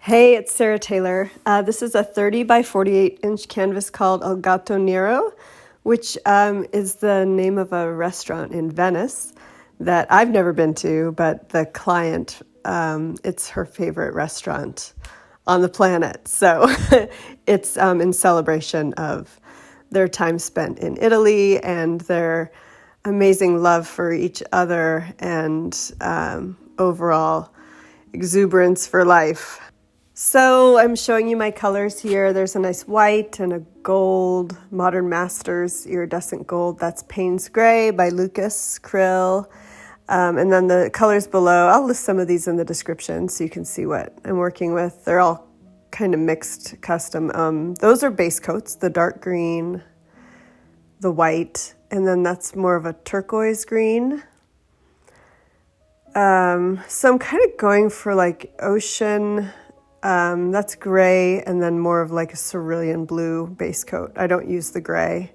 Hey, it's Sarah Taylor. This is a 30 by 48 inch canvas called El Gatto Nero, which is the name of a restaurant in Venice that I've never been to, but the client, it's her favorite restaurant on the planet. So it's in celebration of their time spent in Italy and their amazing love for each other and overall exuberance for life. So I'm showing you my colors here. There's a nice white and a gold, Modern Masters iridescent gold. That's Payne's Gray by Lucas Krill. And then the colors below, I'll list some of these in the description so you can see what I'm working with. They're all kind of mixed custom. Those are base coats, the dark green, the white, and then that's more of a turquoise green. So I'm kind of going for like ocean. That's gray, and then more of like a cerulean blue base coat. I don't use the gray.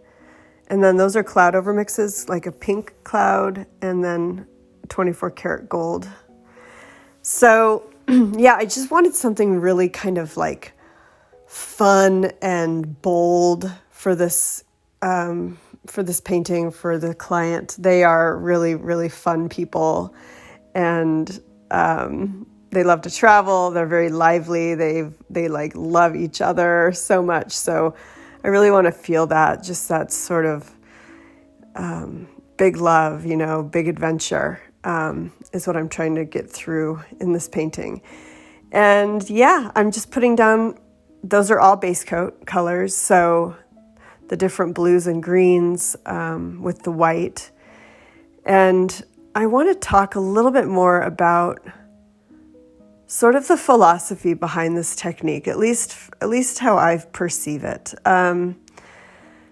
And then those are cloud over mixes, like a pink cloud, and then 24 karat gold. So yeah, I just wanted something really kind of like fun and bold for this painting for the client. They are really, really fun people, and they love to travel. They're very lively. They like love each other so much. So I really want to feel that, just that sort of big love, big adventure is what I'm trying to get through in this painting. And yeah, I'm just putting down, those are all base coat colors. So the different blues and greens with the white. And I want to talk a little bit more about sort of the philosophy behind this technique, at least how I perceive it. I'm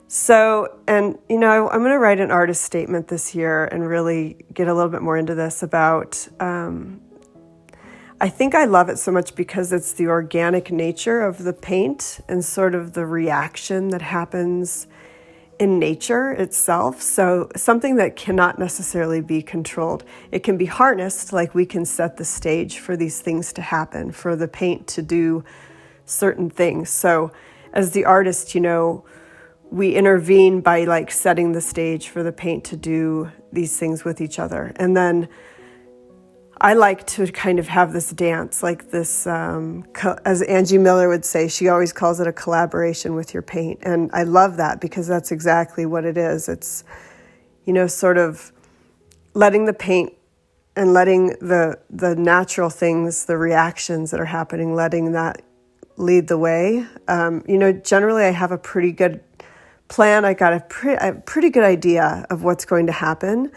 going to write an artist statement this year and really get a little bit more into this about, I think I love it so much because it's the organic nature of the paint and sort of the reaction that happens in nature itself. So something that cannot necessarily be controlled. It can be harnessed, like we can set the stage for these things to happen, for the paint to do certain things. So as the artist, we intervene by like setting the stage for the paint to do these things with each other. And then I like to kind of have this dance, like this, as Angie Miller would say, she always calls it a collaboration with your paint. And I love that because that's exactly what it is. It's, sort of letting the paint and letting the natural things, the reactions that are happening, letting that lead the way. Generally I have a pretty good plan. I got a pretty good idea of what's going to happen.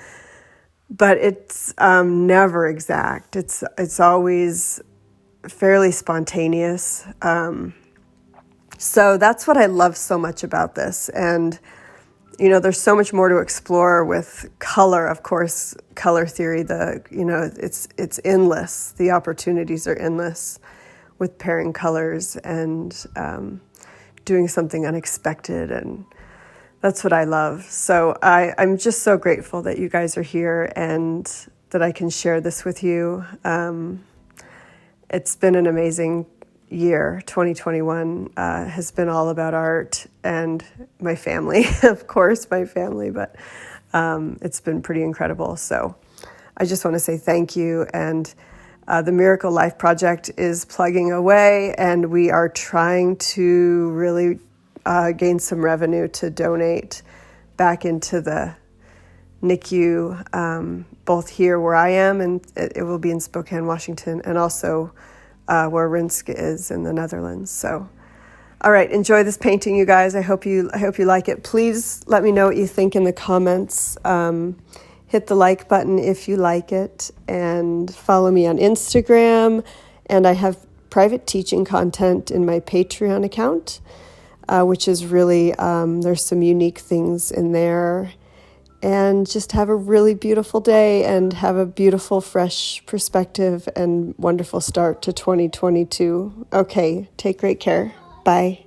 But it's never exact. It's always fairly spontaneous. So that's what I love so much about this. And, there's so much more to explore with color. Of course, color theory, it's endless. The opportunities are endless with pairing colors and doing something unexpected, and that's what I love. So I'm just so grateful that you guys are here and that I can share this with you. It's been an amazing year. 2021 has been all about art and my family, of course, but it's been pretty incredible. So I just want to say thank you. And the Miracle Life Project is plugging away, and we are trying to really gain some revenue to donate back into the NICU, both here where I am, and it will be in Spokane, Washington, and also where Rinsk is in the Netherlands. So, all right, enjoy this painting, you guys. I hope you like it. Please let me know what you think in the comments. Hit the like button if you like it, and follow me on Instagram. And I have private teaching content in my Patreon account. Which is really, there's some unique things in there. And just have a really beautiful day and have a beautiful, fresh perspective and wonderful start to 2022. Okay, take great care. Bye.